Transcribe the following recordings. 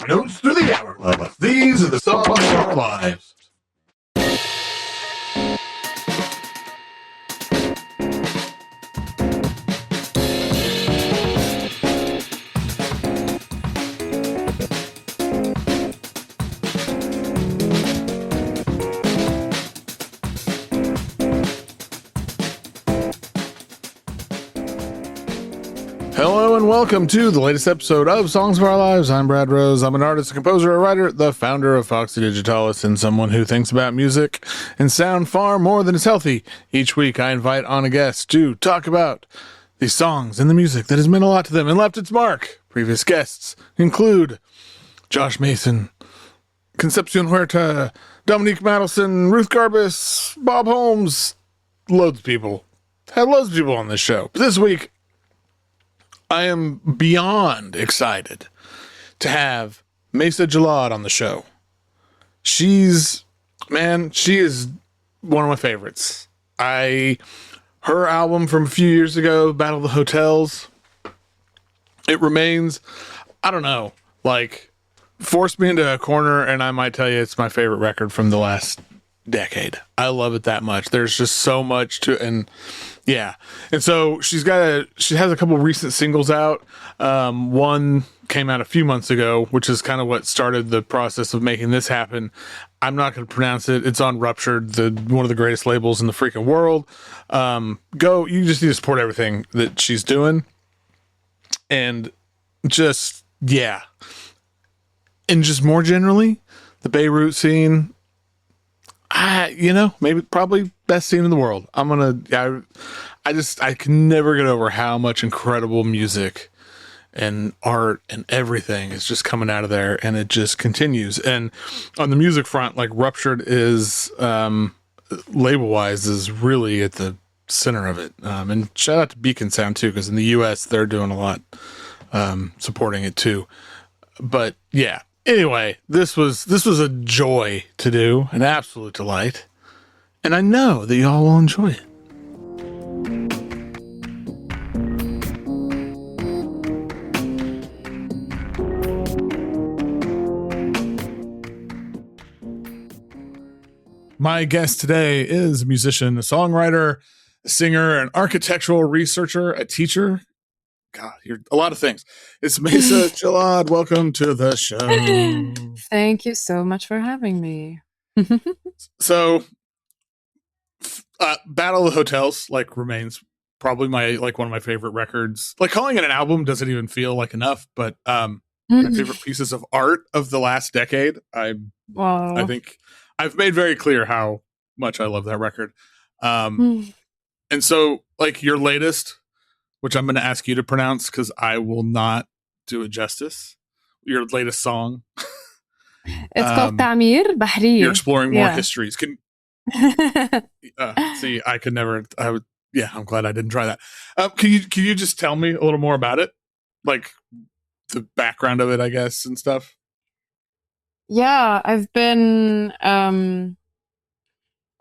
Notes through the hourglass. These are the songs of our lives. Hello and welcome to the latest episode of Songs of Our Lives. I'm Brad Rose. I'm an artist, a composer, a writer, the founder of Foxy, Digitalis, and someone who thinks about music and sound far more than is healthy. Each week I invite on a guest to talk about the songs and the music that has meant a lot to them and left its mark. Previous guests include Josh Mason, Concepcion Huerta, Dominique Madelson, Ruth Garbus, Bob Holmes, loads of people. Had loads of people on this show. But this week, I am beyond excited to have Mayssa Jallad on the show. She is one of my favorites. Her album from a few years ago, Battle of the Hotels, it remains, I don't know, like, force me into a corner and I might tell you it's my favorite record from the last decade. I love it that much. There's just so much to, and yeah. And so she has a couple recent singles out. One came out a few months ago, which is kind of what started the process of making this happen. I'm not going to pronounce it. It's on Ruptured, one of the greatest labels in the freaking world. You just need to support everything that she's doing. And just, yeah. And just more generally, the Beirut scene, probably best scene in the world. I can never get over how much incredible music and art and everything is just coming out of there, and it just continues. And on the music front, like, Ruptured is, label wise, is really at the center of it. And shout out to Beacon Sound too, because in the US they're doing a lot, supporting it too. But yeah. Anyway, this was a joy to do, an absolute delight, and I know that y'all will enjoy it. My guest today is a musician, a songwriter, a singer, an architectural researcher, a teacher. God, you're a lot of things. It's Mayssa Jallad. Welcome to the show. Thank you so much for having me. So, Battle of the Hotels remains probably one of my favorite records. Like, calling it an album doesn't even feel like enough, but my favorite pieces of art of the last decade. I think I've made very clear how much I love that record. And so, like, your latest, which I'm going to ask you to pronounce because I will not do it justice. Your latest song. It's called Taamir, Bahriyyeh. You're exploring more histories. See, I could never. I'm glad I didn't try that. Can you just tell me a little more about it, like the background of it, I guess, and stuff? Yeah, I've been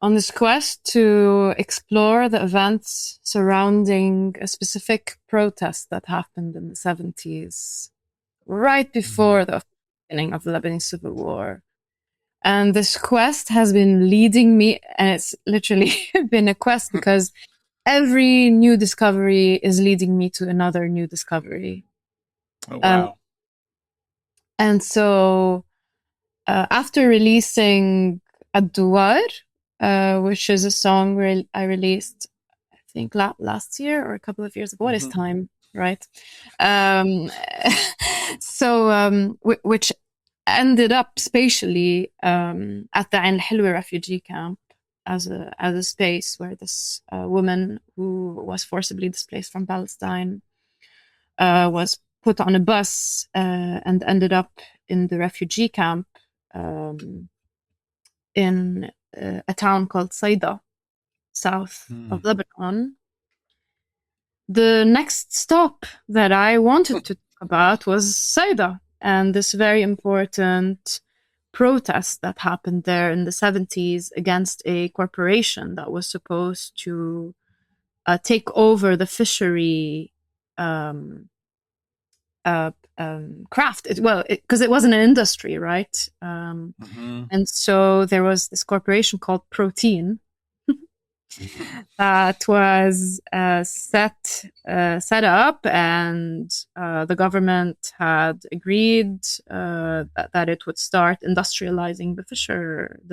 on this quest to explore the events surrounding a specific protest that happened in the 70s, right before the beginning of the Lebanese Civil War. And this quest has been leading me, and it's literally been a quest because every new discovery is leading me to another new discovery. Oh, wow. And so after releasing Ad-Douar, which is a song where I released, I think, last year or a couple of years ago. What is time, right? Which ended up spatially at the Ain al-Hilwa refugee camp as a space where this woman who was forcibly displaced from Palestine was put on a bus and ended up in the refugee camp in a town called Saida, south of Lebanon. The next stop that I wanted to talk about was Saida and this very important protest that happened there in the 70s against a corporation that was supposed to take over the fishery craft. Because it wasn't an industry, right? And so there was this corporation called Protein that was set up, and the government had agreed that it would start industrializing the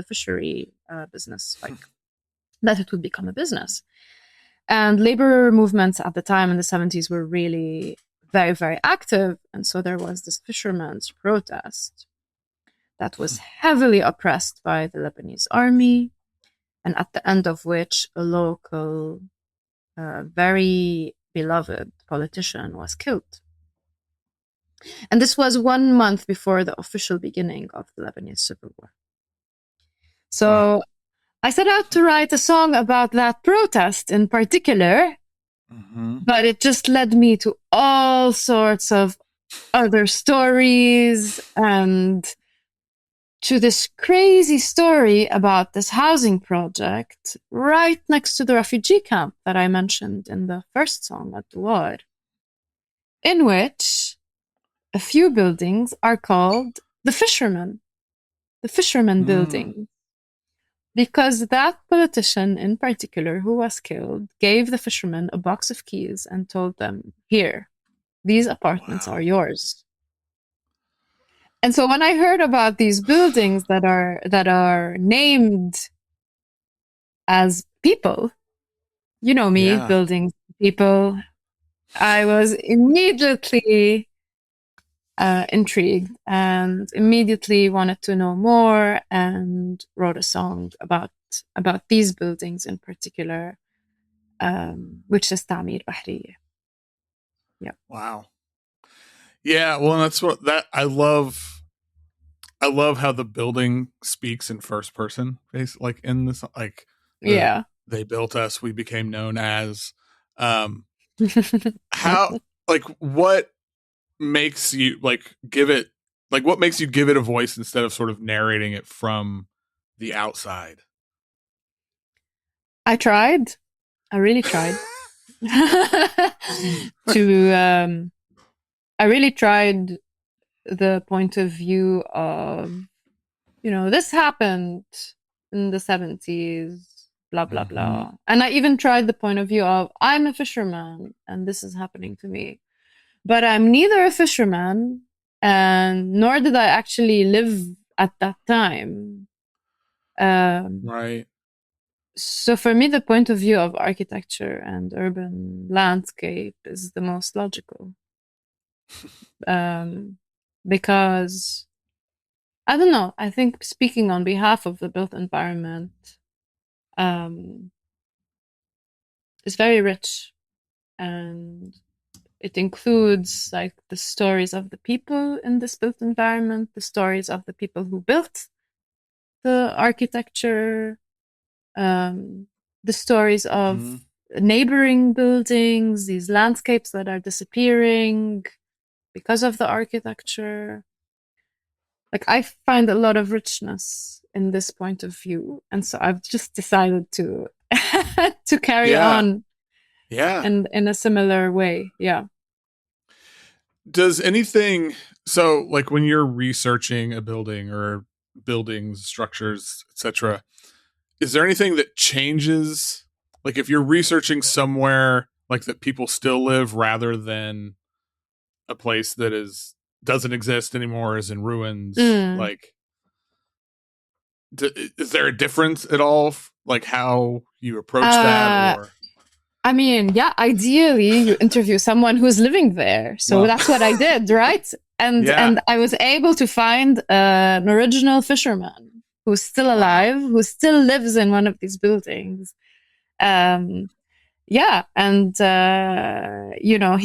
fishery business, like that it would become a business. And labor movements at the time in the 70s were really very, very active. And so there was this fishermen's protest that was heavily oppressed by the Lebanese army, and at the end of which a local, very beloved politician was killed. And this was 1 month before the official beginning of the Lebanese Civil War. So I set out to write a song about that protest in particular, but it just led me to all sorts of other stories, and to this crazy story about this housing project right next to the refugee camp that I mentioned in the first song, Ad-Douar, in which a few buildings are called the Fishermen Building, because that politician in particular who was killed gave the fishermen a box of keys and told them, here, these apartments are yours. And so when I heard about these buildings that are named as people, you know me, buildings, people, I was immediately intrigued and immediately wanted to know more, and wrote a song about these buildings in particular, which is Taamir Bahriyyeh. Yeah. Wow. Yeah, well, that's what I love how the building speaks in first person, like in this, like they built us, we became known as. How, like, what makes you give it a voice instead of sort of narrating it from the outside? I really tried to I really tried the point of view of, this happened in the 70s, blah, blah, blah. And I even tried the point of view of, I'm a fisherman and this is happening to me. But I'm neither a fisherman, and nor did I actually live at that time. Right. So for me, the point of view of architecture and urban landscape is the most logical. Because, I don't know, I think speaking on behalf of the built environment is very rich, and it includes like the stories of the people in this built environment, the stories of the people who built the architecture, the stories of neighboring buildings, these landscapes that are disappearing because of the architecture. Like, I find a lot of richness in this point of view, and so I've just decided to to carry on in a similar way. Does anything, so like when you're researching a building or buildings, structures, etc., is there anything that changes, like if you're researching somewhere like that people still live rather than a place that doesn't exist anymore, is in ruins, like is there a difference at all, like how you approach that? Or I mean, ideally you interview someone who's living there. So that's what I did, right? And I was able to find an original fisherman who's still alive, who still lives in one of these buildings. And he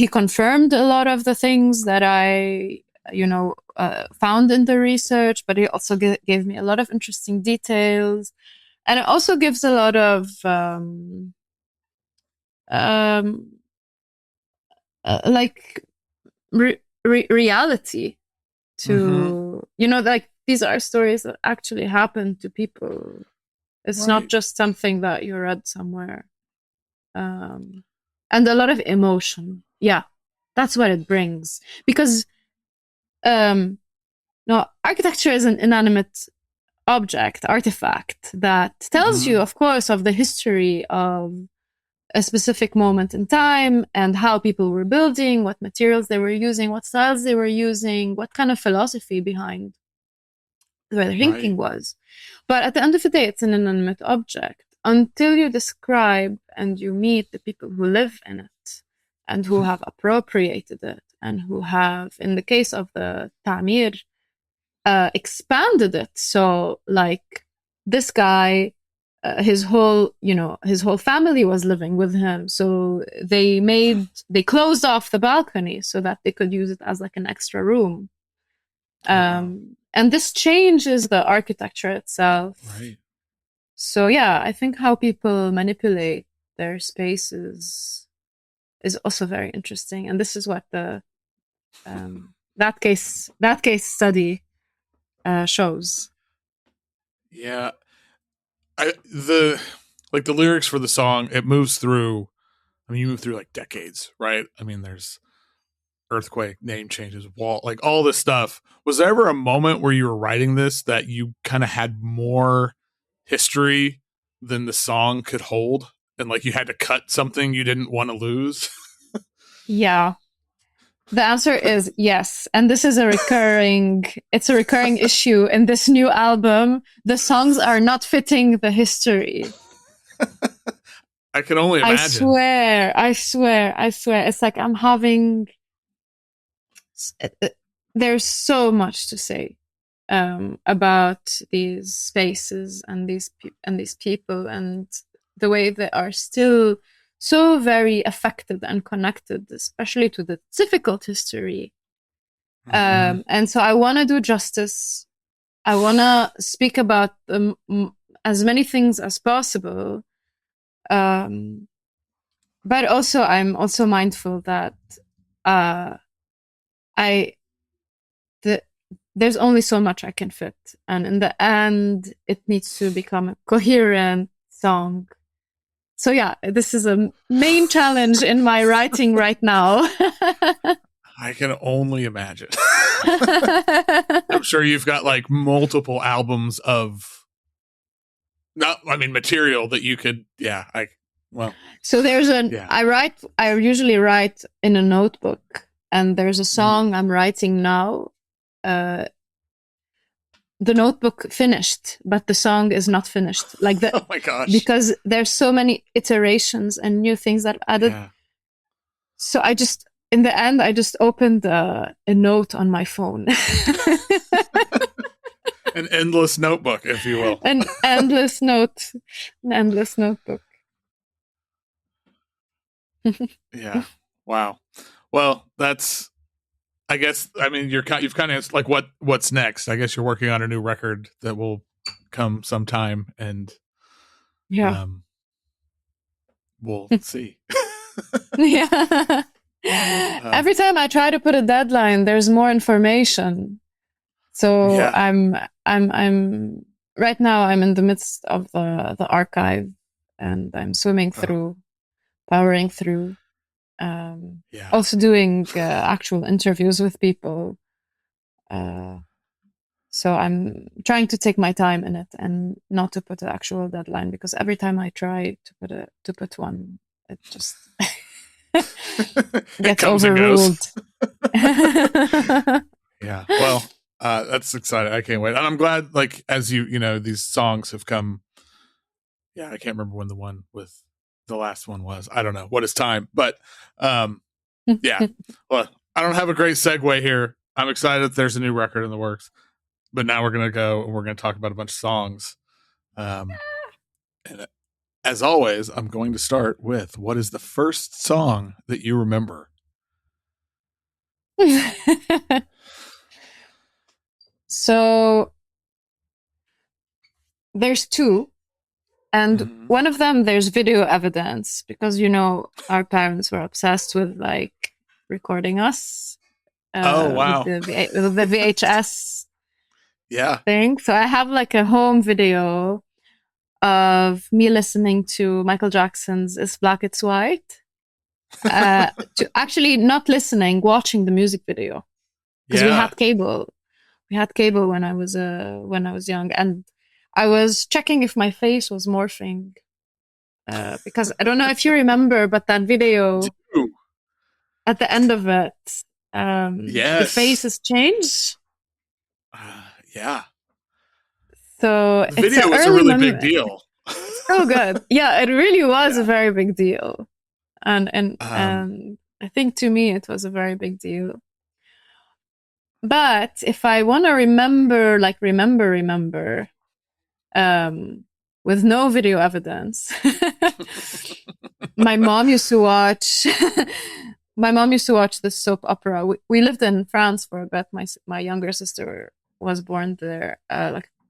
confirmed a lot of the things that I, found in the research, but he also gave me a lot of interesting details. And it also gives a lot of reality to, like these are stories that actually happen to people. It's not just something that you read somewhere. And a lot of emotion. That's what it brings. Because no, architecture is an inanimate artifact that tells you, of course, of the history of a specific moment in time and how people were building, what materials they were using, what styles they were using, what kind of philosophy behind where their thinking was. But at the end of the day, it's an inanimate object until you describe and you meet the people who live in it and who have appropriated it and who have, in the case of the Taamir, expanded it. So like this guy, his whole family was living with him. So they closed off the balcony so that they could use it as like an extra room. And this changes the architecture itself. Right. So yeah, I think how people manipulate their spaces is also very interesting. And this is what the that case study shows. Yeah. The lyrics for the song, it moves through, I mean, you move through like decades, right? I mean, there's earthquake, name changes, wall, like all this stuff. Was there ever a moment where you were writing this that you kind of had more history than the song could hold? And like you had to cut something you didn't want to lose? Yeah. The answer is yes. And this is a recurring issue in this new album. The songs are not fitting the history. I can only imagine. I swear. It's like I'm having... There's so much to say about these spaces and these people and the way they are still so very affected and connected, especially to the difficult history. And so I want to do justice. I want to speak about as many things as possible. But also, I'm also mindful that there's only so much I can fit. And in the end, it needs to become a coherent song. So yeah, this is a main challenge in my writing right now. I can only imagine. I'm sure you've got like multiple albums of material that you could, So there's I usually write in a notebook, and there's a song I'm writing now. The notebook finished, but the song is not finished. Like oh my gosh. Because there's so many iterations and new things that I've added. Yeah. So in the end, I just opened a note on my phone. An endless notebook, if you will. An endless notebook. Yeah. Wow. Well, that's, I guess, I mean, you've kind of like what's next. I guess you're working on a new record that will come sometime, and we'll see. Yeah. Every time I try to put a deadline, there's more information. So I'm right now I'm in the midst of the archive, and I'm swimming through, powering through. Also doing actual interviews with people. So I'm trying to take my time in it and not to put an actual deadline, because every time I try to put one, it just gets overruled. Yeah. Well, that's exciting. I can't wait. And I'm glad, like, as these songs have come. Yeah, I can't remember when the one with the last one was. I don't know what is time, but yeah. Well, I don't have a great segue here. I'm excited that there's a new record in the works, but now we're gonna go and we're gonna talk about a bunch of songs. And as always, I'm going to start with, what is the first song that you remember? So there's two. And one of them, there's video evidence, because, our parents were obsessed with, like, recording us. Oh, wow. With the VHS thing. So I have, like, a home video of me listening to Michael Jackson's It's Black, It's White. to actually not listening, watching the music video, because we Yeah. had cable. We had cable when I was young, and I was checking if my face was morphing. Because I don't know if you remember, but that video Ooh, at the end of it, the yes. faces change. Yeah. So The it's an video was a early really big memory. deal. So good. Yeah, it really was Yeah. a very big deal. And Um, I think to me it was a very big deal. But if I want to remember, like remember, with no video evidence, my mom used to watch. My mom used to watch the soap opera. We lived in France for a bit. My younger sister was born there,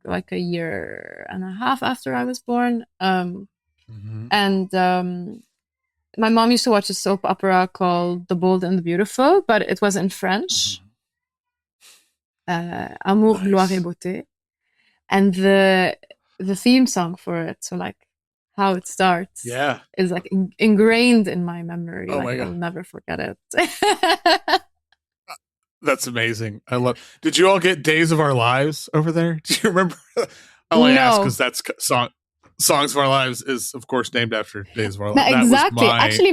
like a year and a half after I was born. mhm. And my mom used to watch a soap opera called The Bold and the Beautiful, but it was in French. Mhm. Amour, gloire et Nice. beauté. And the theme song for it, so like how it starts, Yeah. is like ingrained in my memory. Oh Like my I will god. never forget it. That's amazing. I love. Did you all get Days of Our Lives over there? Do you remember? I only ask No, because that's Songs of Our Lives is of course named after Days of Our no, Lives. That was exactly. my Actually,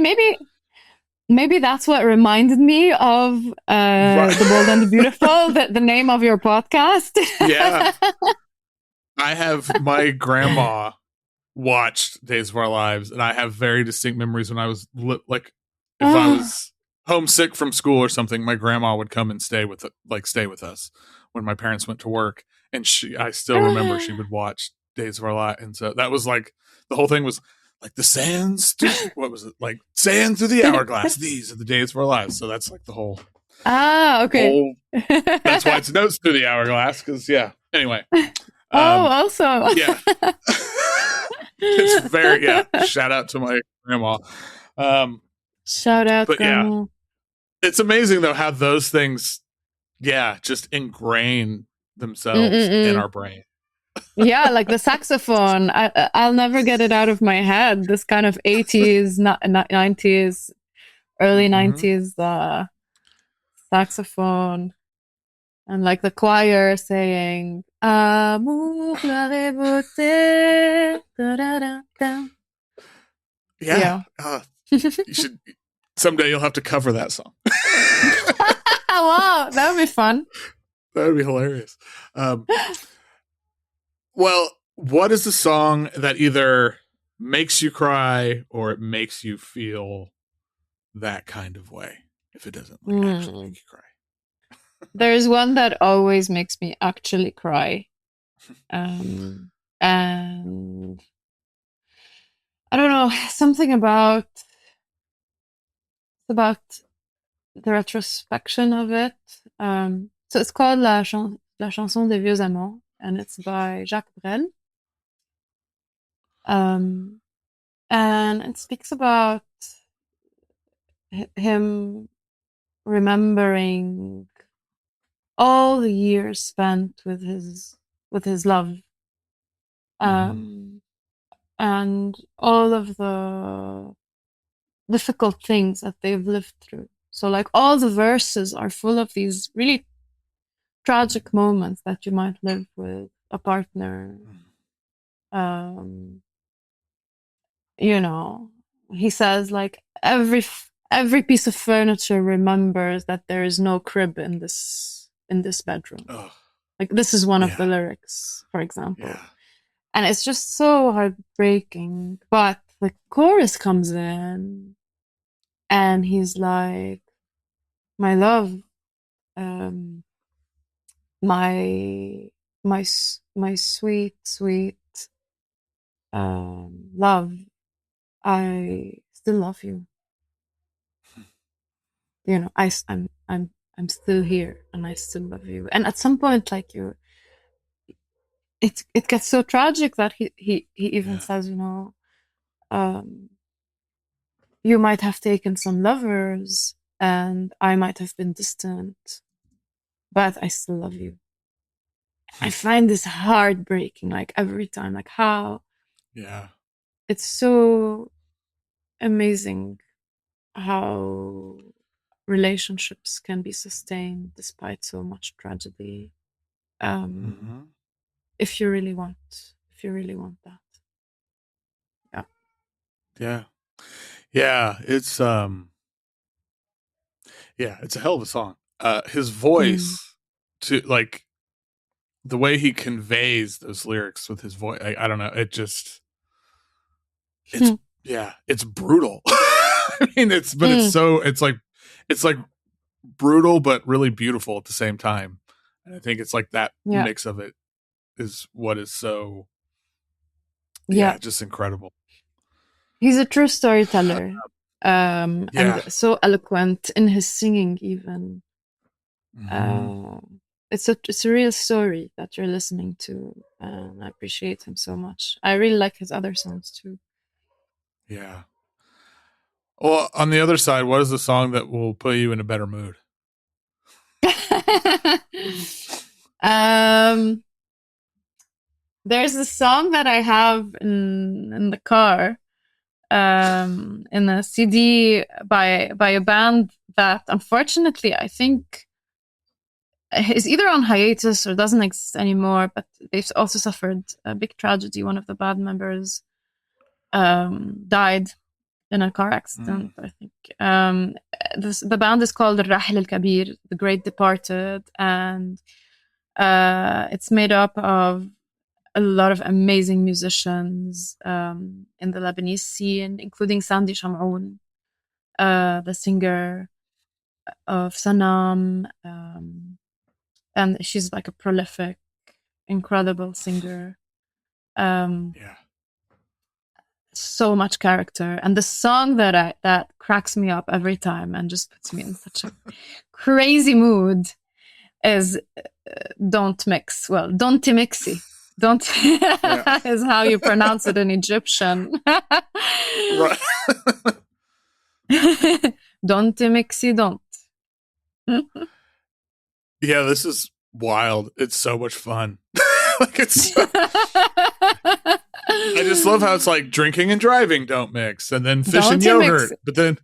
maybe that's what reminded me of right. The Bold and the Beautiful, the name of your podcast. Yeah. I have my grandma watched Days of Our Lives, and I have very distinct memories when I was like, if I Oh, was homesick from school or something, my grandma would come and stay with us when my parents went to work, and I still remember she would watch Days of Our Lives, and so that was like the whole thing was like the sands. What was it like? Sands through the hourglass. These are the days of our lives. So that's like the okay. whole. That's why it's notes through the hourglass. Because yeah. Anyway. Oh, Um, also. yeah. It's very yeah. Shout out to my grandma. Um, Shout out, but yeah, Grandma. it's amazing though how those things, yeah, just ingrain themselves in Mm-mm-mm. our brain. Yeah, like the saxophone. I'll never get it out of my head. This kind of 80s, 90s, early Mm-hmm. 90s saxophone. And like the choir saying, Amour, gloire et beauté. Da-da-da-da. Yeah, Yeah. you should someday. You'll have to cover that song. Wow, that would be fun. That would be hilarious. Um, well, what is the song that either makes you cry or it makes you feel that kind of way? If it doesn't like actually make Mm. you cry. There's one that always makes me actually cry. And I don't know, something about the retrospection of it. So it's called La chanson des vieux amants, and it's by Jacques Brel. Um, and it speaks about him remembering all the years spent with his love, Mm-hmm. um, and all of the difficult things that they've lived through. So, like, all the verses are full of these really tragic moments that you might live with a partner. Um, you know, he says like every piece of furniture remembers that there is no crib in this bedroom. Oh, Like this is one of the yeah, lyrics, for yeah. example. And it's just so heartbreaking. But the chorus comes in and he's like, my love, um, my my sweet love, I still love you. You know, I'm still here and I still love you. And at some point, like it gets so tragic that he even Yeah. says, um, you might have taken some lovers and I might have been distant, but I still love you. I find this heartbreaking, like every time, like how Yeah. it's so amazing how relationships can be sustained despite so much tragedy. If you really want that. Yeah, it's it's a hell of a song. His voice to like the way he conveys those lyrics with his voice, I don't know, it's it's brutal. I mean, it's like brutal but really beautiful at the same time. And I think it's like that mix of it is what is so just incredible. He's a true storyteller. And so eloquent in his singing even. It's a real story that you're listening to, and I appreciate him so much. I really like his other songs too. Yeah. Well, on the other side, what is the song that will put you in a better mood? There's a song that I have in the car, in a CD by a band that unfortunately I think is either on hiatus or doesn't exist anymore, but they've also suffered a big tragedy. One of the band members died in a car accident, I think. The band is called الراحل الكبير, The Great Departed, and it's made up of a lot of amazing musicians in the Lebanese scene, including Sandy Shamroun, the singer of Sanam, and she's like a prolific, incredible singer. So much character, and the song that cracks me up every time and just puts me in such a crazy mood is Don't Mix. Well, Don't Mixi. Don't is how you pronounce it in Egyptian. Right. Don't Mixi, don't. Yeah, this is wild. It's so much fun. Like I just love how it's like drinking and driving don't mix, and then fish and yogurt, but then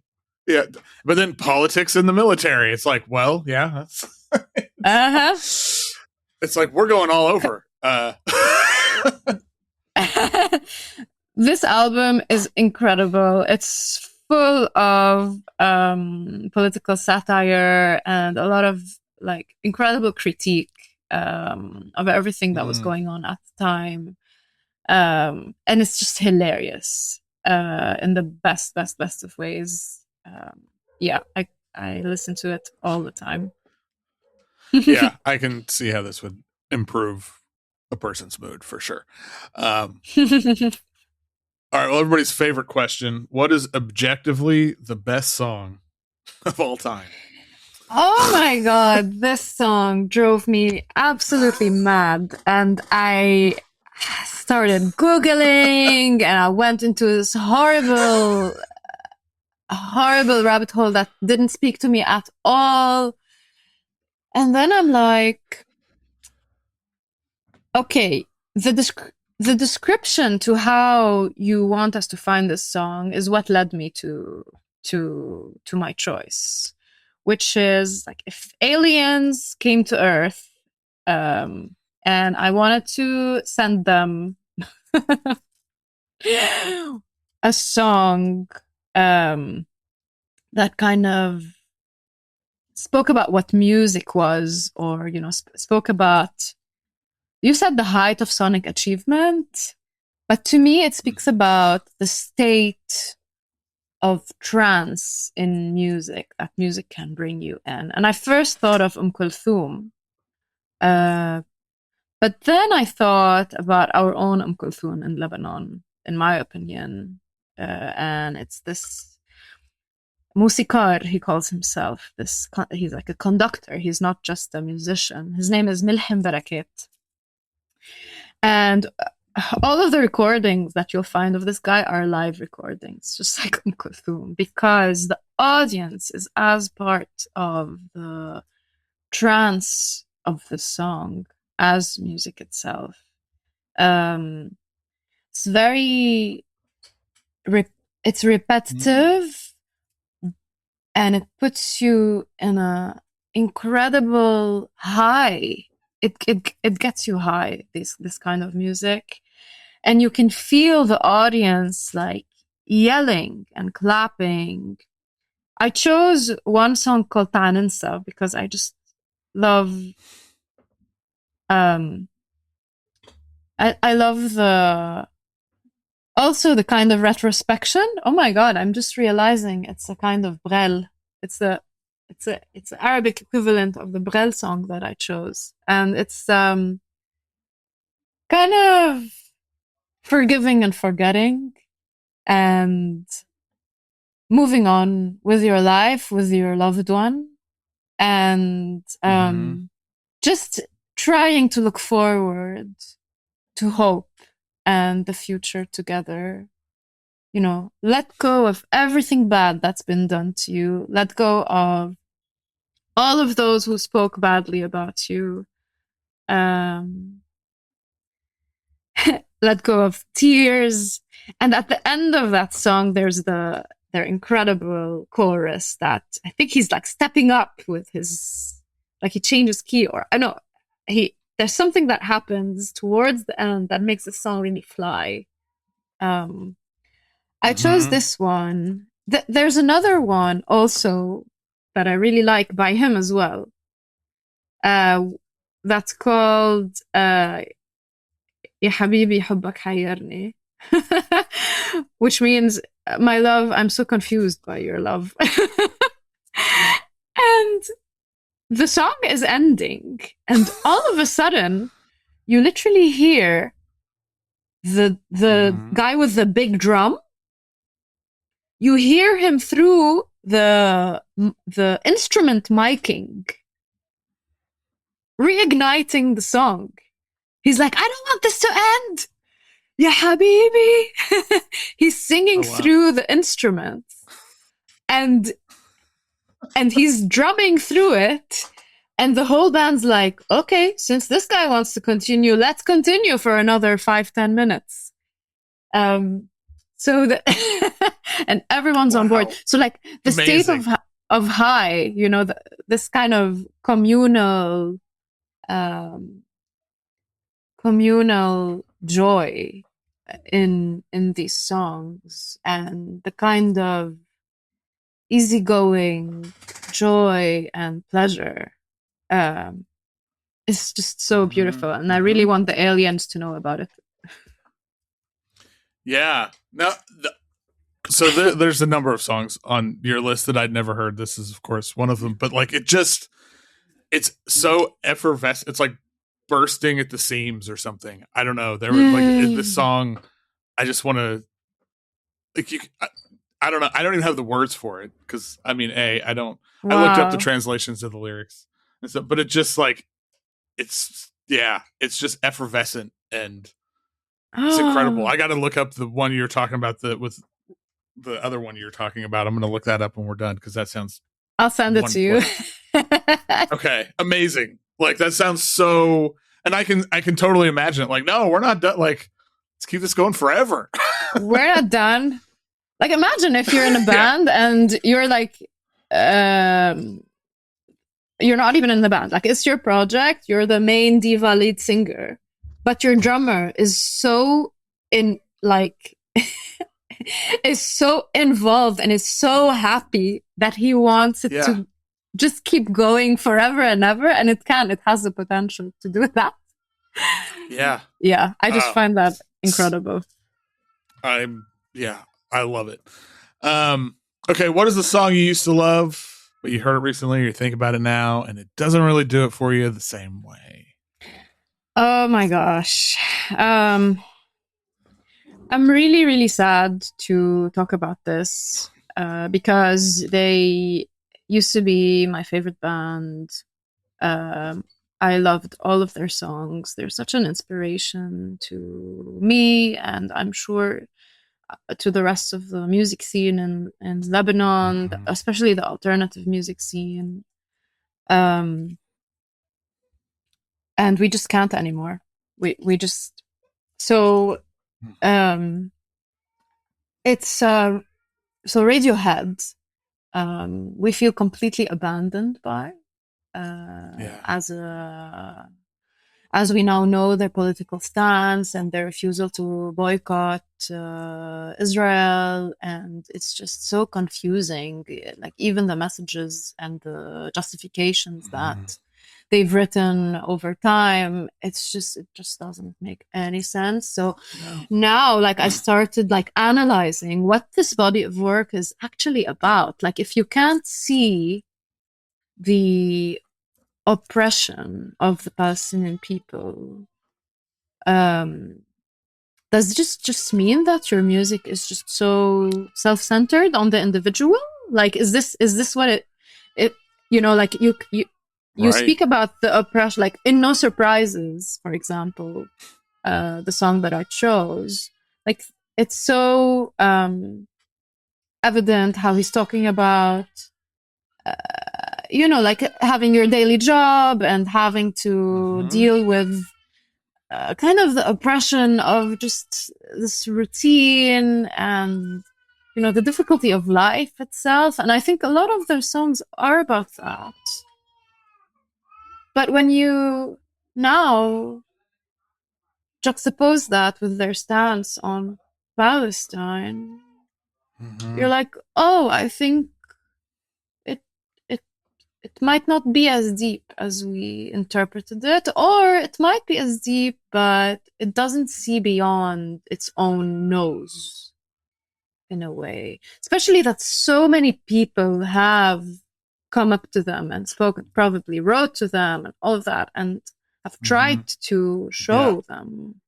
politics and the military. It's like, well, yeah, that's it's like we're going all over. This album is incredible. It's full of political satire and a lot of like incredible critique of everything that was going on at the time. And it's just hilarious in the best of ways. I listen to it all the time. Yeah, I can see how this would improve a person's mood for sure. All right, well, everybody's favorite question. What is objectively the best song of all time? Oh my God, this song drove me absolutely mad. And I started Googling and I went into this horrible rabbit hole that didn't speak to me at all. And then I'm like, okay, the description to how you want us to find this song is what led me to my choice, which is like if aliens came to Earth, and I wanted to send them a song that kind of spoke about what music was, or spoke about. You said the height of sonic achievement, but to me it speaks about the state of trance in music that music can bring you in. And I first thought of Kulthum, but then I thought about our own Kulthum in Lebanon, in my opinion, and it's this musikar, he calls himself. He's like a conductor. He's not just a musician. His name is Melhem Barakat. And all of the recordings that you'll find of this guy are live recordings, just like Kulthum, because the audience is as part of the trance of the song as music itself. It's very it's repetitive, and it puts you in a incredible high. It gets you high, this kind of music, and you can feel the audience like yelling and clapping. I chose one song called Nensa because I just love I love also the kind of retrospection. Oh my god, I'm just realizing it's a kind of Brel. It's the Arabic equivalent of the Brel song that I chose. And it's kind of forgiving and forgetting and moving on with your life, with your loved one, and just trying to look forward to hope and the future together. You know, let go of everything bad that's been done to you. Let go of all of those who spoke badly about you. Let go of tears. And at the end of that song, there's their incredible chorus that I think he's like stepping up with his, like he changes key, or I know there's something that happens towards the end that makes the song really fly. I chose this one. There's another one also that I really like by him as well. That's called Ya Habibi Hubbak Hayyarni, which means, my love, I'm so confused by your love. And the song is ending, and all of a sudden, you literally hear the guy with the big drum. You hear him through the instrument miking, reigniting the song. He's like, I don't want this to end. Ya Habibi. He's singing through the instruments. And he's drumming through it. And the whole band's like, okay, since this guy wants to continue, let's continue for another 5-10 minutes. So and everyone's on board. So like the Amazing. State of high, you know, this kind of communal joy in these songs, and the kind of easygoing joy and pleasure is just so beautiful. And I really want the aliens to know about it. Yeah. Now, so there's a number of songs on your list that I'd never heard. This is, of course, one of them. But like, it's so effervescent. It's like bursting at the seams or something. I don't know. There was like this song. I just want to like you. I don't know. I don't even have the words for it because I mean, I don't. Wow. I looked up the translations of the lyrics, and so, but it just like it's just effervescent and. It's incredible. I got to look up the one you're talking about with the other one you're talking about. I'm going to look that up when we're done because that sounds. I'll send it to you. Okay, amazing. Like that sounds so, and I can totally imagine it. Like, no, we're not done. Like, let's keep this going forever. We're not done. Like, imagine if you're in a band and you're like, you're not even in the band. Like, it's your project. You're the main diva lead singer. But your drummer is so is so involved and is so happy that he wants it to just keep going forever and ever, and it has the potential to do that. Yeah. Yeah, I just find that incredible. I love it. Okay, what is the song you used to love, but you heard it recently, or you think about it now, and it doesn't really do it for you the same way? Oh my gosh. I'm really, really sad to talk about this because they used to be my favorite band. I loved all of their songs. They're such an inspiration to me, and I'm sure to the rest of the music scene in Lebanon, especially the alternative music scene. And we just can't anymore. We just so it's so Radiohead we feel completely abandoned by, Yeah. as we now know their political stance and their refusal to boycott Israel. And it's just so confusing. Like even the messages and the justifications that they've written over time, it just doesn't make any sense. So now, like, I started like analyzing what this body of work is actually about. Like, if you can't see the oppression of the Palestinian people, does it just mean that your music is just so self-centered on the individual? Like, is this what it like you Right. speak about the oppression, like in No Surprises, for example, the song that I chose, like it's so evident how he's talking about like having your daily job and having to deal with kind of the oppression of just this routine and the difficulty of life itself. And I think a lot of their songs are about that. But when you now juxtapose that with their stance on Palestine, you're like, oh, I think it might not be as deep as we interpreted it, or it might be as deep, but it doesn't see beyond its own nose in a way. Especially that so many people have come up to them and spoken, probably wrote to them and all of that, and have tried to show them.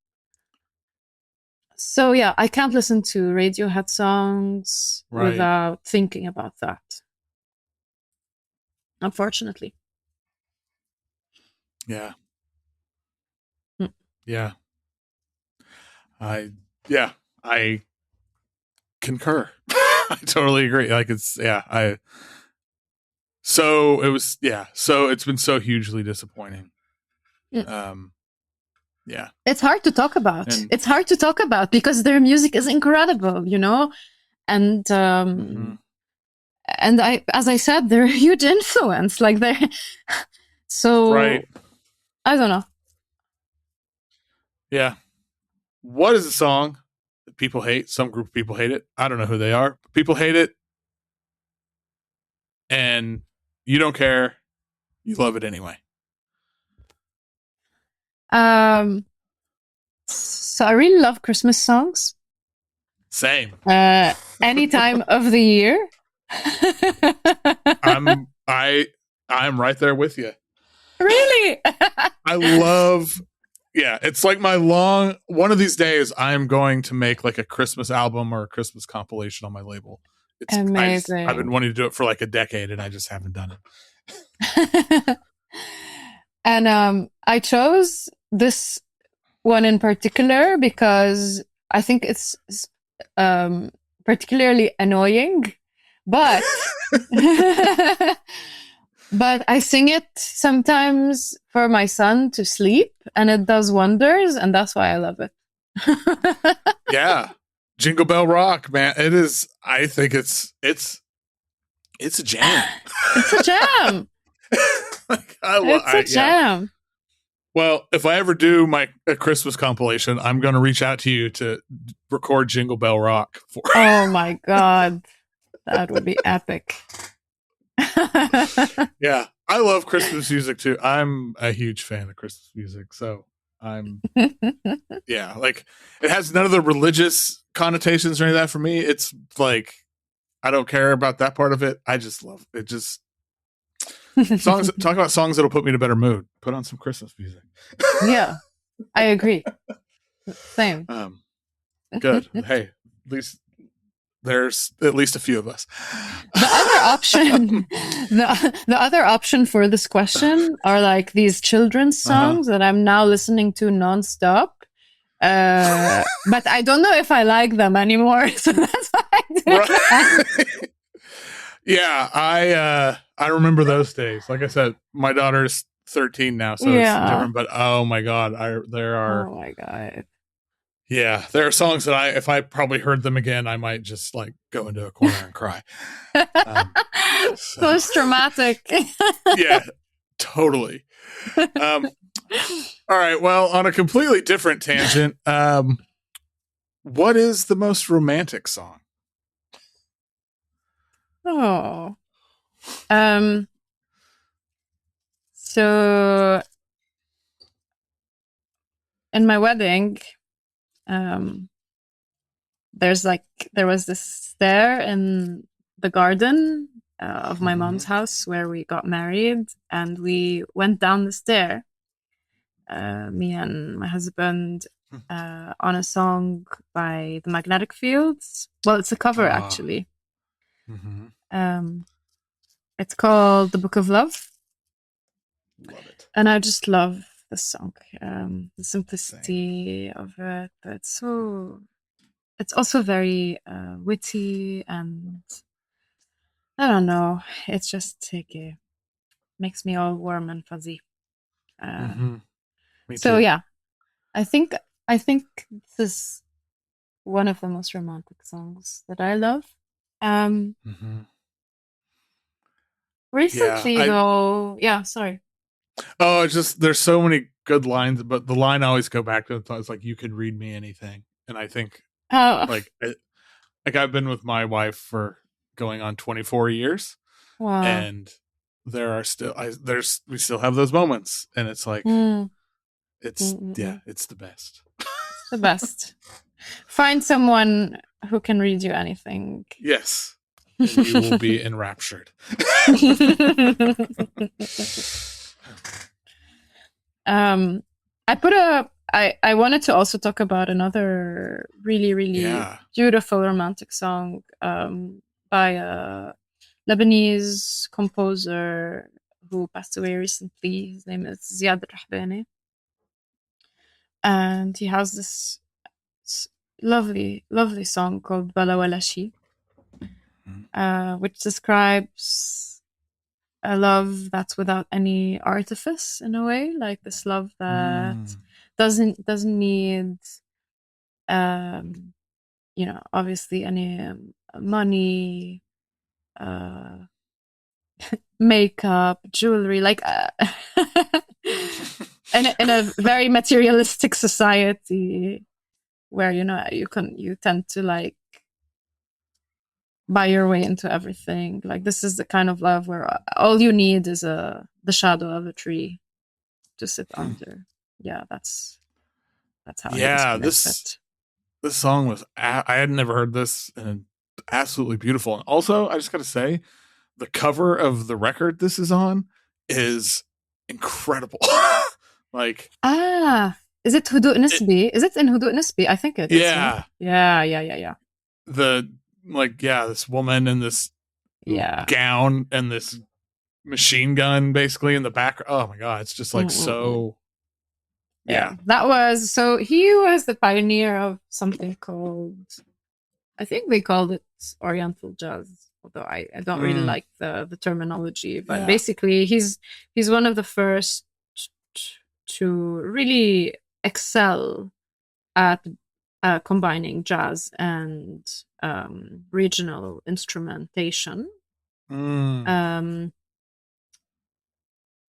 So yeah, I can't listen to Radiohead songs without thinking about that. Unfortunately. Yeah. Hmm. Yeah. I concur. I totally agree. Like so it's been so hugely disappointing. Yeah. It's hard to talk about. It's hard to talk about because their music is incredible, and and as I said, they're a huge influence. Like they're so right. I don't know. Yeah. What is a song that people hate? Some group of people hate it. I don't know who they are. But people hate it. And you don't care. You love it anyway. So I really love Christmas songs. Same. Any time of the year. I'm right there with you. Really? I love. Yeah, it's like one of these days I'm going to make like a Christmas album or a Christmas compilation on my label. It's amazing. I've been wanting to do it for like a decade and I just haven't done it. And I chose this one in particular because I think it's particularly annoying, but but I sing it sometimes for my son to sleep, and it does wonders, and that's why I love it. Yeah, Jingle Bell Rock, man. It is. I think it's a jam. It's a jam. It's a jam. Yeah. Well, if I ever do a Christmas compilation, I'm going to reach out to you to record Jingle Bell Rock for. Oh my God, that would be epic. Yeah, I love Christmas music too. I'm a huge fan of Christmas music, so I'm yeah, like it has none of the religious connotations or any of that for me. It's like I don't care about that part of it. I just love it. Just talk about songs that'll put me in a better mood. Put on some Christmas music. Yeah, I agree. Same. Good. Hey, at least there's at least a few of us. The other option, the other option for this question are like these children's songs that I'm now listening to nonstop. But I don't know if I like them anymore, so that's why I did that. Yeah, I remember those days. Like I said, my daughter's 13 now, so it's different. But oh my God, there are. Oh my God. Yeah, there are songs that if I probably heard them again, I might just like go into a corner and cry. Post traumatic. Yeah, totally. All right. Well, on a completely different tangent, what is the most romantic song? Oh. So in my wedding, there was this stair in the garden of my mom's house where we got married, and we went down the stair, me and my husband, on a song by the Magnetic Fields. Well, it's a cover actually. It's called The Book of Love. Love it. And I just love the song, the simplicity of it. It's also very witty, and I don't know. It's just like, makes me all warm and fuzzy. So yeah, I think this is one of the most romantic songs that I love. Recently, though, sorry. Oh, it's just there's so many good lines, but the line I always go back to is like, "You could read me anything," and I think like I've been with my wife for going on 24 years, and there are still we still have those moments, and it's like it's the best. It's the best. Find someone who can read you anything. Yes. And you will be enraptured. I wanted to also talk about another really, really beautiful romantic song by a Lebanese composer who passed away recently. His name is Ziad Rahbani. And he has this lovely, lovely song called Bala Wala Shi, which describes a love that's without any artifice, in a way, like this love that doesn't need obviously any money, makeup, jewelry, like in a very materialistic society where you tend to like buy your way into everything. Like, this is the kind of love where all you need is the shadow of a tree to sit under. Yeah, that's how. Yeah, this song was. I had never heard this, and absolutely beautiful. And also, I just got to say, the cover of the record this is on is incredible. Like, is it Hudu Nisbi? Is it in Hudu Nisbi? I think it is. Yeah. Yeah. This woman in this gown and this machine gun basically in the back. Oh my god, it's just like so. Yeah. That was so. He was the pioneer of something called, I think they called it Oriental jazz, although I don't really like the terminology. But basically, he's one of the first to really excel at combining jazz and regional instrumentation.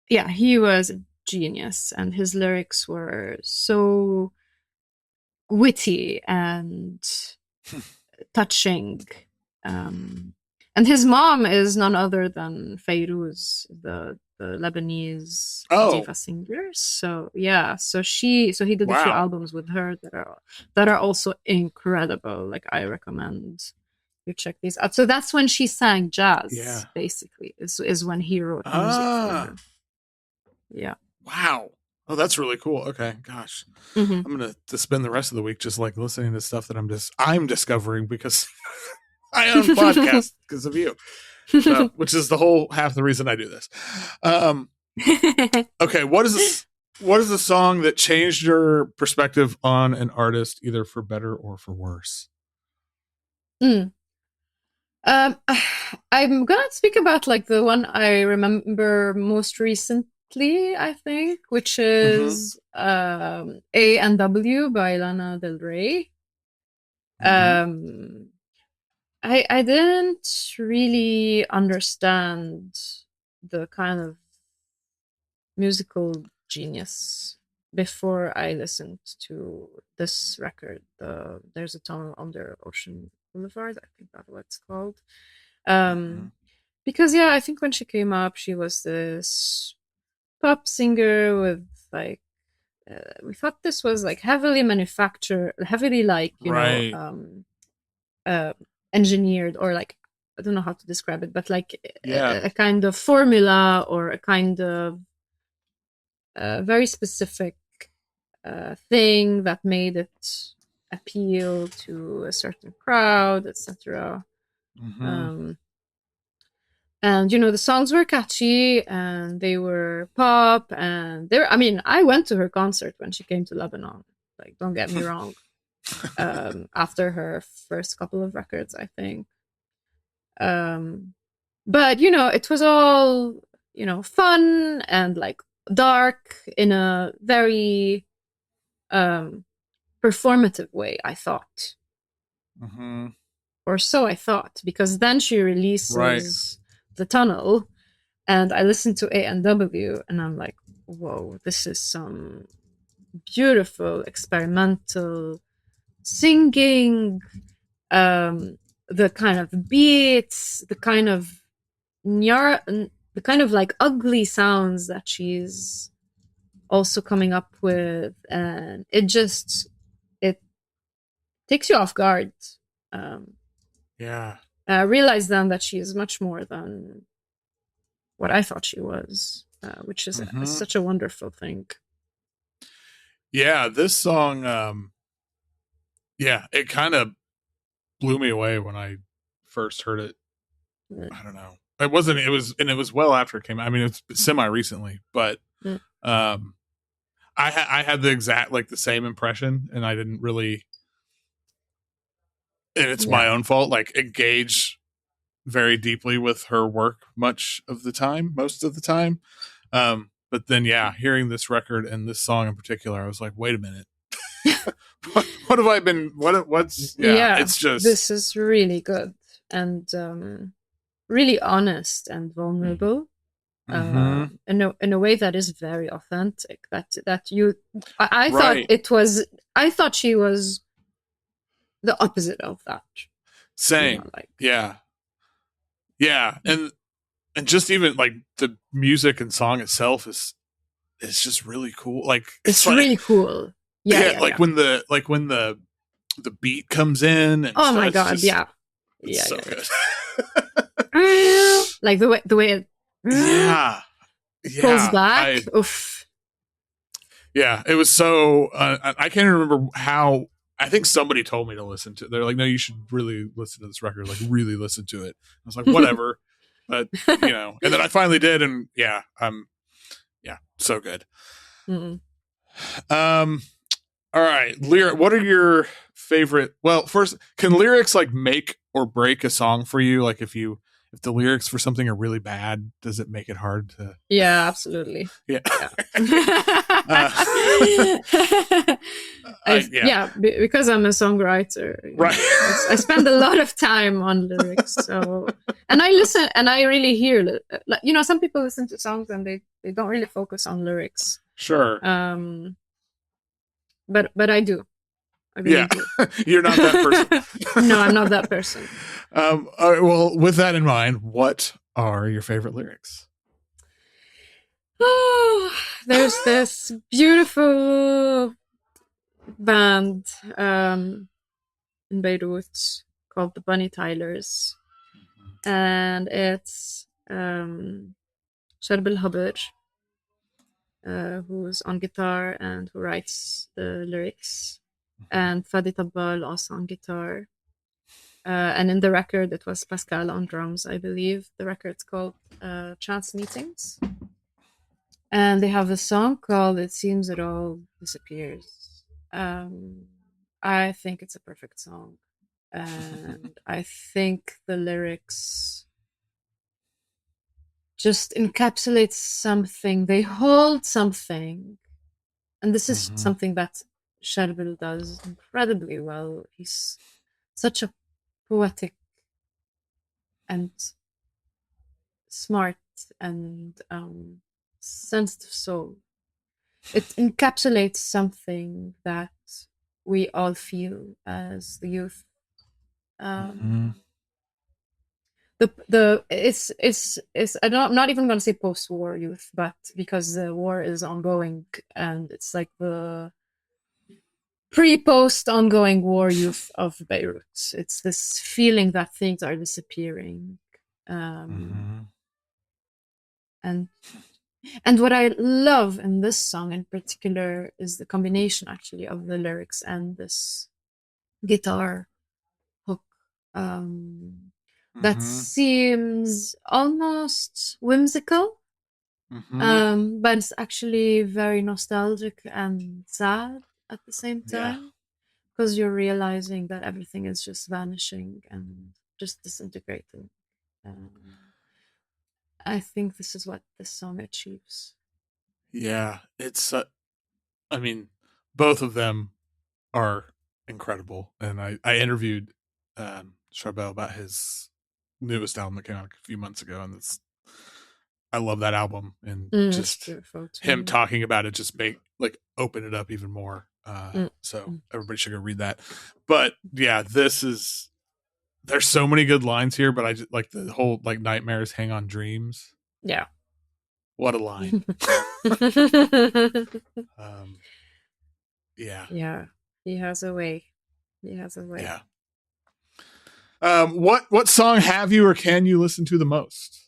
He was a genius, and his lyrics were so witty and touching. And his mom is none other than Fairuz, the Lebanese diva singer. So he did a few albums with her that are also incredible. Like, I recommend you check these out. So that's when she sang jazz. Basically, is when he wrote music for her. Yeah. Wow. Oh, that's really cool. Okay, gosh, I'm gonna spend the rest of the week just like listening to stuff that I'm discovering because I own podcasts because of you, which is the whole half the reason I do this. Okay, what is a song that changed your perspective on an artist, either for better or for worse? I'm gonna speak about like the one I remember most recently, I think, which Mm-hmm. is A&W by Lana Del Rey. Mm-hmm. Um, I didn't really understand the kind of musical genius before I listened to this record. There's a tunnel under Ocean Boulevard. I think that's what it's called. Mm-hmm. Because yeah, I think when she came up, she was this pop singer with like we thought this was like heavily manufactured, heavily like Right. uh, engineered, or like I don't know how to describe it, but like Yeah. a kind of formula or a kind of very specific thing that made it appeal to a certain crowd, etc. Mm-hmm. Um, and the songs were catchy and they were pop, and they were, I mean, I went to her concert when she came to Lebanon. Like, don't get me wrong. After her first couple of records, I think. Um, but it was all fun and like dark in a very um performative way, I thought. Mm-hmm. Or so I thought, because then she Right. releases The Tunnel, and I listened to A&W, and I'm like, whoa, this is some beautiful experimental singing, the kind of beats, the kind of like ugly sounds that she's also coming up with, and it takes you off guard. Um, Yeah. I realized then that she is much more than what I thought she was, which is Mm-hmm. such a wonderful thing. Yeah. This song, yeah, it kind of blew me away when I first heard it. Mm, I don't know. It wasn't. It was, and it was well after it came. I mean, it's semi recently, but mm, um, I had the exact like the same impression, and I didn't really. And it's my yeah. own fault. Like engage very deeply with her work most of the time. But then, yeah, hearing this record and this song in particular, I was like, wait a minute, what have I been? What's? Yeah, Yeah, it's just. this is really good and really honest and vulnerable. Mm-hmm. In a way that is very authentic. I thought Right. it was. I thought she was the opposite of that. Same. Like Yeah. Yeah. And just even like the music and song itself is just really cool. Like it's it's like really cool. Yeah, yeah, yeah, like yeah. when the beat comes in and Oh stuff, my it's god, just yeah, it's yeah, so yeah, good. yeah. Like the way it Yeah. pulls Yeah. back. Oof. Yeah, it was so I can't remember how. I think somebody told me to listen to it. They're like, no, you should really listen to this record, like really listen to it. I was like, whatever. But and then I finally did, and yeah, yeah, so good. Mm. Um, all right, lyric. What are your favorite? Well, first, can lyrics like make or break a song for you? Like if the lyrics for something are really bad, does it make it hard to? Yeah, absolutely. Yeah. Yeah. uh, yeah. Yeah, because I'm a songwriter, Right. I spend a lot of time on lyrics. So, and I listen, and I really hear, like, some people listen to songs and they don't really focus on lyrics. Sure. But I do. I really Yeah. do. You're not that person. No, I'm not that person. All right, well, with that in mind, what are your favorite lyrics? Oh, there's this beautiful band in Beirut called the Bunny Tylers, and it's Sharb al who's on guitar and who writes the lyrics, and Fadi Tabbal also on guitar. And in the record, it was Pascal on drums, I believe. The record's called Chance Meetings. And they have a song called It Seems It All Disappears. I think it's a perfect song. And I think the lyrics just encapsulates something. They hold something. And this is something that Jacques Brel does incredibly well. He's such a poetic and smart and sensitive soul. It encapsulates something that we all feel as the youth. I'm not even going to say post-war youth, but because the war is ongoing, and it's like the pre-post ongoing war youth of Beirut. It's this feeling that things are disappearing, and what I love in this song in particular is the combination actually of the lyrics and this guitar hook. That seems almost whimsical, but it's actually very nostalgic and sad at the same time, because you're realizing that everything is just vanishing and just disintegrating. I think this is what this song achieves. Yeah, it's. I mean, both of them are incredible, and I interviewed Charbel about his newest album that came out a few months ago, and I love that album, and just him talking about it just open it up even more. So everybody should go read that. But yeah, there's so many good lines here, but I just like the whole nightmares hang on dreams. Yeah, what a line. Yeah, he has a way. Yeah. What song have you or can you listen to the most?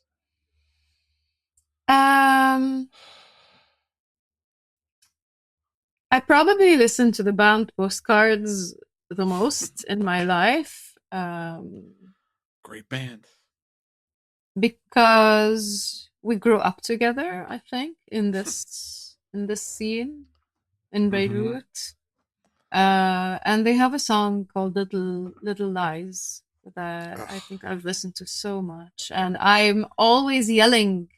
I probably listen to the band Postcards the most in my life. Great band. Because we grew up together, I think, in this scene in Beirut. And they have a song called Little Lies that I think I've listened to so much, and I'm always yelling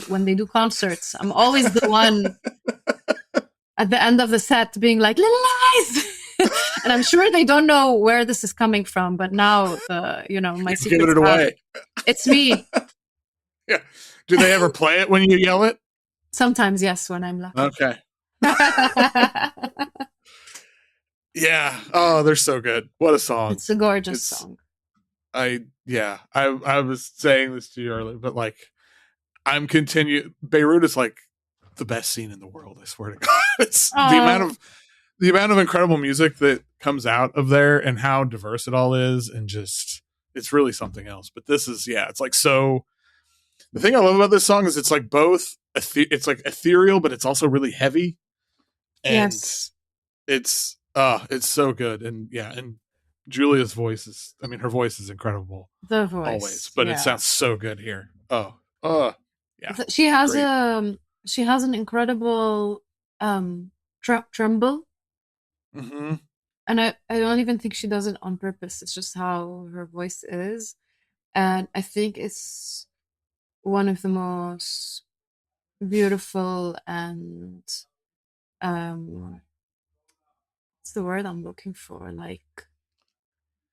when they do concerts. I'm always the one at the end of the set being like, "Little Lies." And I'm sure they don't know where this is coming from, but now my secret. Give it away. It's me. Yeah. Do they ever play it when you yell it? Sometimes, yes, when I'm lucky. Okay. Yeah. Oh, they're so good. What a song. It's a gorgeous song. I was saying this to you earlier, but Beirut is like the best scene in the world, I swear to God. It's the amount of incredible music that comes out of there and how diverse it all is, and just it's really something else. But this is it's like so. The thing I love about this song is it's like both it's like ethereal, but it's also really heavy. And it's so good. And and Julia's voice is, her voice is incredible. The voice. Always. But it sounds so good here. Yeah. She has an incredible tremble. Mm-hmm. And I don't even think she does it on purpose. It's just how her voice is. And I think it's one of the most beautiful and what's the word I'm looking for? Like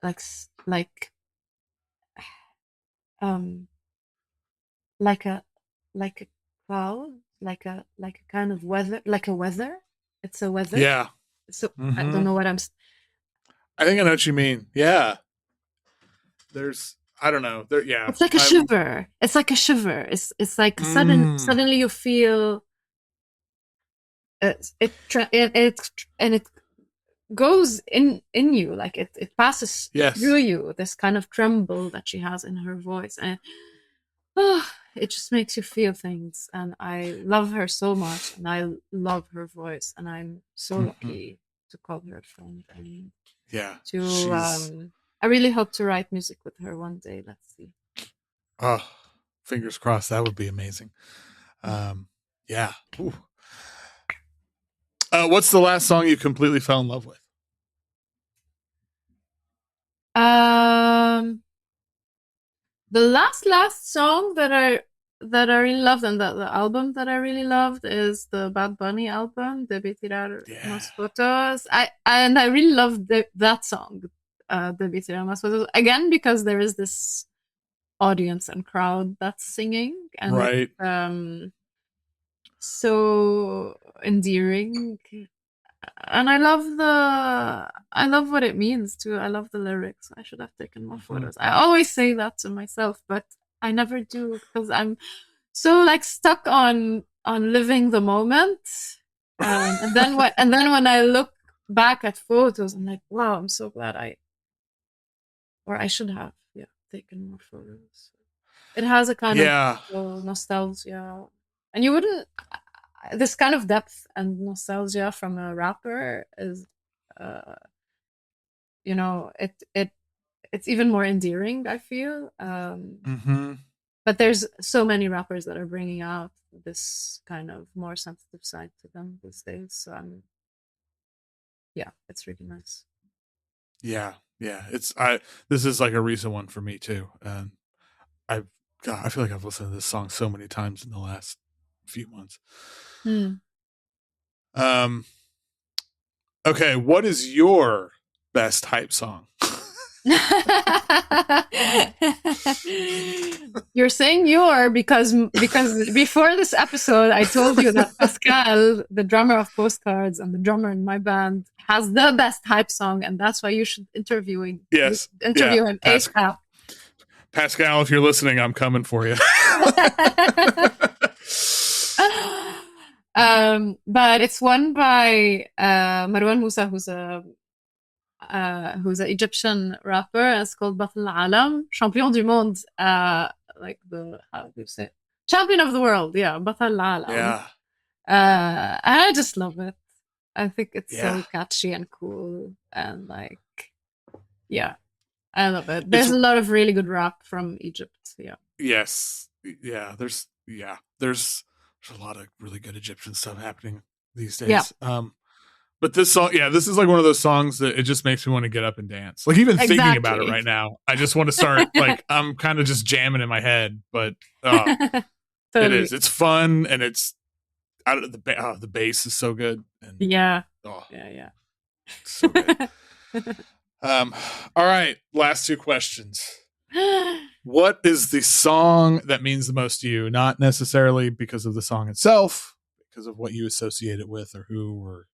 a cloud, like a kind of weather, like a weather. It's a weather. Yeah. So I don't know what I think I know what you mean. Yeah. I don't know. It's like a shiver. It's like a shiver. It's like suddenly you feel it goes in you, like it passes through you. This kind of tremble that she has in her voice, and it just makes you feel things. And I love her so much, and I love her voice, and I'm so lucky to call her a friend. And I really hope to write music with her one day. Let's see. Oh, fingers crossed. That would be amazing. Yeah. Ooh. What's the last song you completely fell in love with? The last song that I that I really loved, and the album that I really loved is the Bad Bunny album, Debe Tirar Yeah. Unas Fotos. I really loved that song, Debe Tirar Unas Fotos, again because there is this audience and crowd that's singing, and Right. it's so endearing. And I love what it means too. I love the lyrics. I should have taken more photos. I always say that to myself, but I never do because I'm so like stuck on living the moment. And then when I look back at photos, I'm like, wow, I'm so glad I should have taken more photos. It has a kind of nostalgia, and you wouldn't. This kind of depth and nostalgia from a rapper is, it's even more endearing, I feel. But there's so many rappers that are bringing out this kind of more sensitive side to them these days. So it's really nice. Yeah. This is like a recent one for me too. And I feel like I've listened to this song so many times in the last few months. Okay, what is your best hype song? You're saying because before this episode I told you that Pascal, the drummer of Postcards and the drummer in my band, has the best hype song, and that's why you should interview him ASAP. Pascal, if you're listening, I'm coming for you. But it's one by Marwan Musa, who's an Egyptian rapper. It's called Batal Alam, Champion du Monde, like the, how do you say it? Champion of the world, Batal Alam. Yeah. I just love it. I think it's so catchy and cool, and like, I love it. There's a lot of really good rap from Egypt. Yeah. Yes. Yeah. There's a lot of really good Egyptian stuff happening these days. Yeah. But this song, this is like one of those songs that it just makes me want to get up and dance. Like even thinking about it right now, I just want to start. Like I'm kind of just jamming in my head, but totally. It is. It's fun, and it's the bass is so good. And, yeah. So good. All right, last two questions. What is the song that means the most to you? Not necessarily because of the song itself, because of what you associate it with, or who, or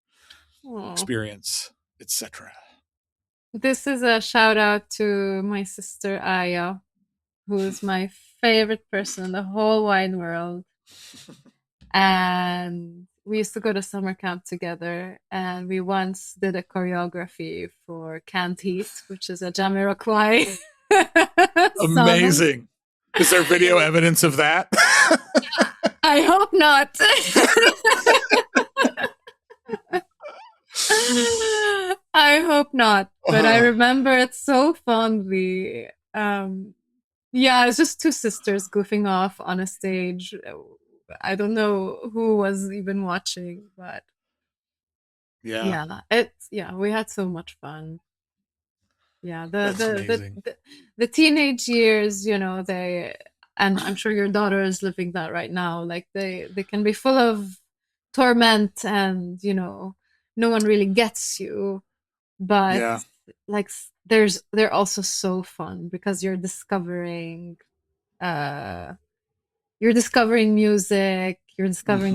experience, etc. This is a shout out to my sister Aya, who is my favorite person in the whole wide world. And we used to go to summer camp together, and we once did a choreography for Can't Heat, which is a Jamiroquai. Amazing. Is there video evidence of that? I hope not. I hope not. But I remember it so fondly. It's just two sisters goofing off on a stage. I don't know who was even watching, but we had so much fun. Yeah, the teenage years, and I'm sure your daughter is living that right now. Like they can be full of torment, and no one really gets you, but like they're also so fun because you're discovering music, you're discovering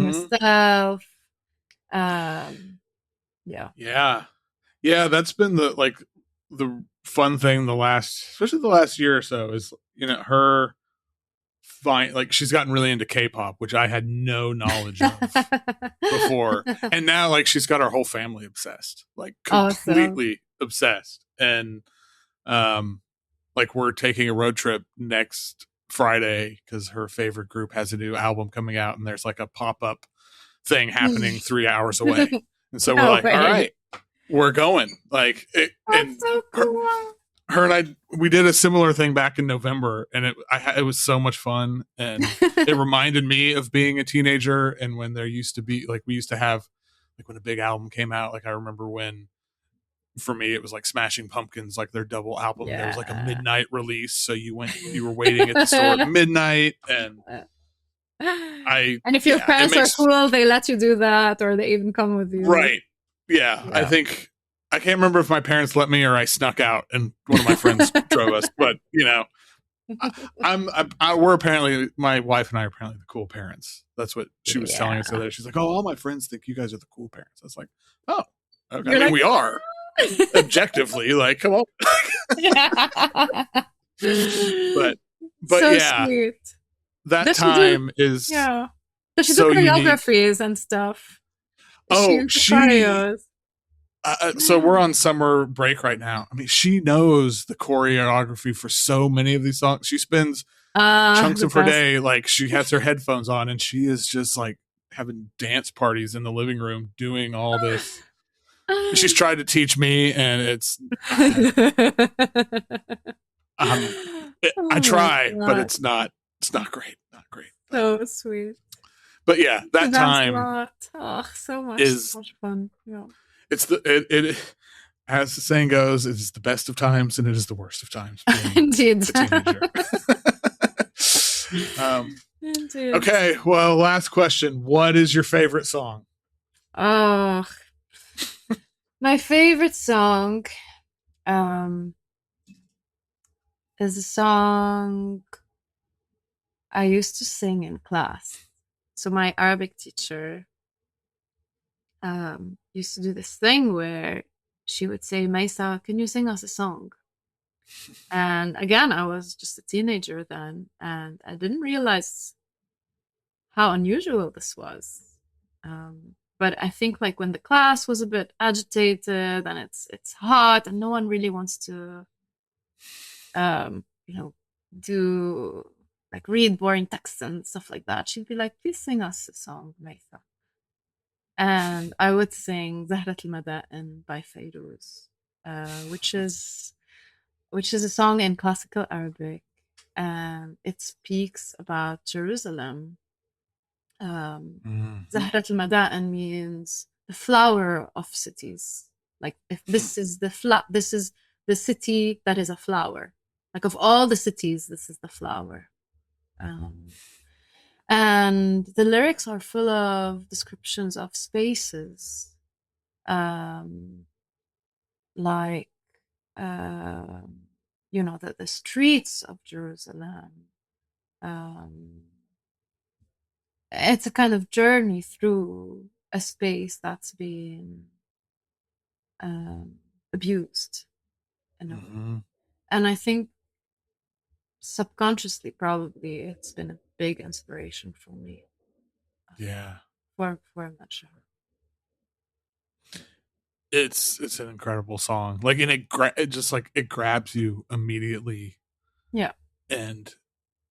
yourself. That's been the fun thing especially the last year or so, is her she's gotten really into K-pop, which I had no knowledge of before, and now she's got our whole family obsessed, completely obsessed, and we're taking a road trip next Friday because her favorite group has a new album coming out, and there's a pop-up thing happening 3 hours away, and so we're all right, we're going. So cool. Her and I, we did a similar thing back in November, and it was so much fun, and it reminded me of being a teenager, and when there used to be we used to have when a big album came out. I remember when, for me, it was Smashing Pumpkins, their double album. There was a midnight release, so you were waiting at the store at midnight, and And if your parents are cool, they let you do that, or they even come with you. Right. Yeah. I think I can't remember if my parents let me or I snuck out and one of my friends drove us, but we're apparently, my wife and I are apparently the cool parents. That's what she was telling us the other day. She's like, "Oh, all my friends think you guys are the cool parents." I was like, "Oh, okay." I mean, we are objectively, like, come on. but so yeah, sweet. that time is Does she do so choreographies and stuff? So we're on summer break right now. I mean, she knows the choreography for so many of these songs. She spends chunks of her day, like, she has her headphones on and she is just like having dance parties in the living room doing all this. She's tried to teach me, and it's I try, but it's not great. Not great. So sweet. But yeah, that time so much fun. Yeah. It's it as the saying goes, it is the best of times and it is the worst of times. Indeed. A teenager. Indeed. Okay, well, last question. What is your favorite song? Oh, my favorite song is a song I used to sing in class. So my Arabic teacher used to do this thing where she would say, "Mayssa, can you sing us a song?" And again, I was just a teenager then, and I didn't realize how unusual this was. But I think, like, when the class was a bit agitated and it's hot and no one really wants to, do, like, read boring texts and stuff like that, she'd be like, "Please sing us a song, Mayssa." And I would sing Zahrat al-Mada'in by Fairuz, which is a song in classical Arabic, and it speaks about Jerusalem. Zahrat al-Mada'in means the flower of cities. Like, if this is this is the city that is a flower. Like, of all the cities, this is the flower. And the lyrics are full of descriptions of spaces, like, the streets of Jerusalem. It's a kind of journey through a space that's been abused, and I think subconsciously, probably, it's been a big inspiration for me. For much. It's an incredible song. Like, and it just, like, it grabs you immediately. Yeah. And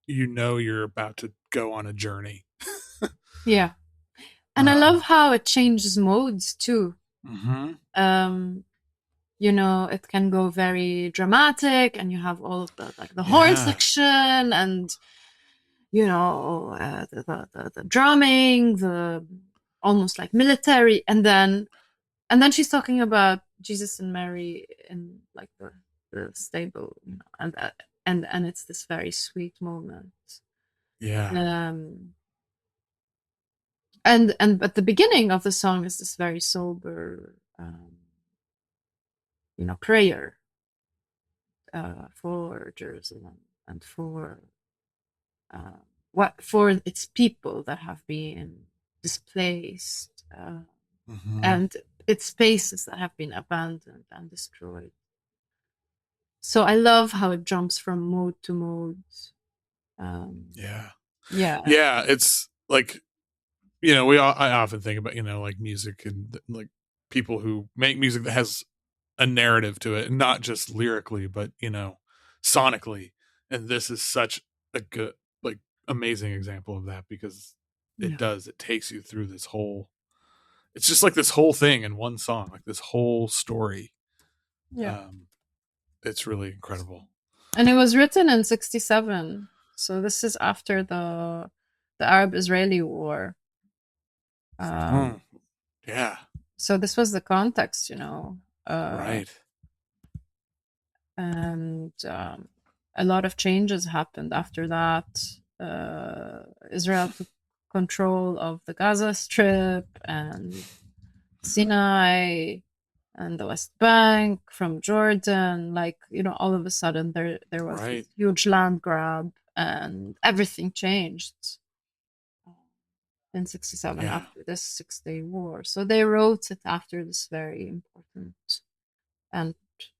you're about to go on a journey. Yeah. And I love how it changes modes too. It can go very dramatic, and you have all of the horn section, and the drumming, the almost like military, and then she's talking about Jesus and Mary in, like, the stable, and it's this very sweet moment. But the beginning of the song is this very sober, prayer for Jerusalem and for its people that have been displaced, and its spaces that have been abandoned and destroyed. So I love how it jumps from mode to mode. It's like, I often think about, like, music and, like, people who make music that has a narrative to it, and not just lyrically, but, sonically. And this is such a good, like, amazing example of that, because it takes you through this whole, it's just like this whole thing in one song, like this whole story. It's really incredible. And it was written in 1967. So this is after the Arab-Israeli war. So this was the context, right. And a lot of changes happened after that. Israel control of the Gaza Strip and Sinai and the West Bank from Jordan. Like, all of a sudden there was this huge land grab and everything changed in 67 after this 6-day war. So they wrote it after this very important and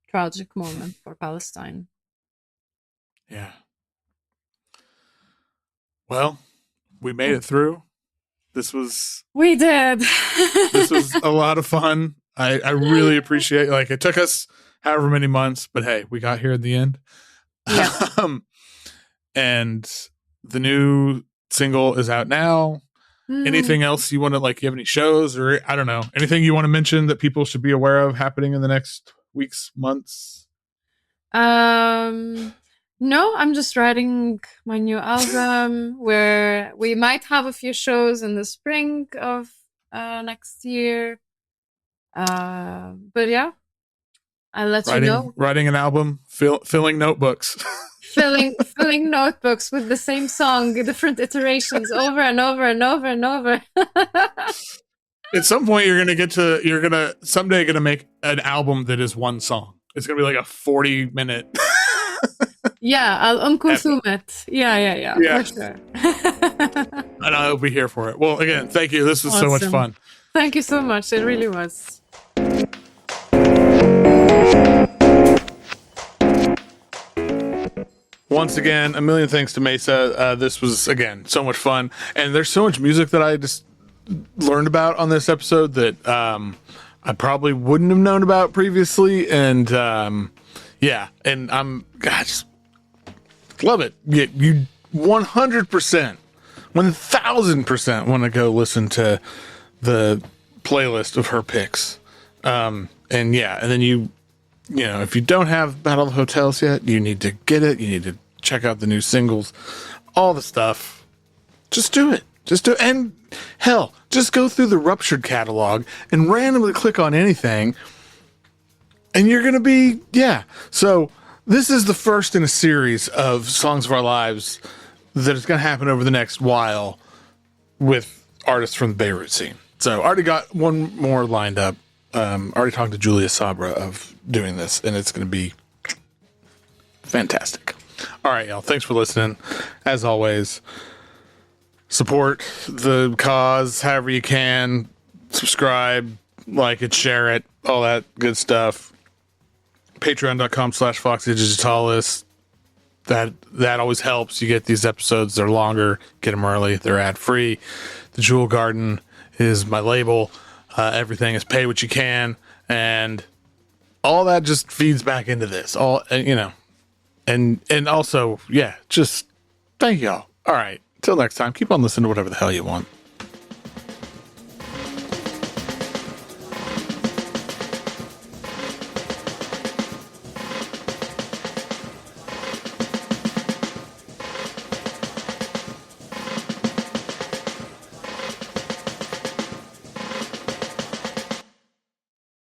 tragic moment for Palestine. Yeah. Well, we made it through. We did. This was a lot of fun. I really appreciate it. Like, it took us however many months, but hey, we got here at the end. Yeah. And the new single is out now. Anything else you want to, like, you have any shows or, I don't know, anything you want to mention that people should be aware of happening in the next weeks, months? No, I'm just writing my new album where we might have a few shows in the spring of next year. But yeah, I'll let you know. Writing an album, filling notebooks. filling notebooks with the same song, different iterations over and over and over and over. At some point you're someday gonna make an album that is one song. It's gonna be like a 40-minute. Yeah, I'll consume it. Yeah, for sure. And I'll be here for it. Well, again, thank you. This was so much fun. Thank you so much. It really was. Once again, a million thanks to Mayssa. This was, again, so much fun. And there's so much music that I just learned about on this episode that I probably wouldn't have known about previously. And and I just love it. You 100%, 1000% want to go listen to the playlist of her picks. And then if you don't have Battle of the Hotels yet, you need to get it. You need to check out the new singles, all the stuff. Just do it. And hell, just go through the Ruptured catalog and randomly click on anything. And you're going to be, So this is the first in a series of Songs of Our Lives that is going to happen over the next while with artists from the Beirut scene. So I already got one more lined up. Already talked to Julia Sabra of doing this, and it's going to be fantastic. All right, y'all. Thanks for listening. As always, support the cause however you can. Subscribe, like it, share it, all that good stuff. Patreon.com/Foxy Digitalis. That always helps. You get these episodes. They're longer. Get them early. They're ad-free. The Jewel Garden is my label. Everything is pay what you can, and all that just feeds back into this. And also, just thank y'all. All right, till next time, keep on listening to whatever the hell you want.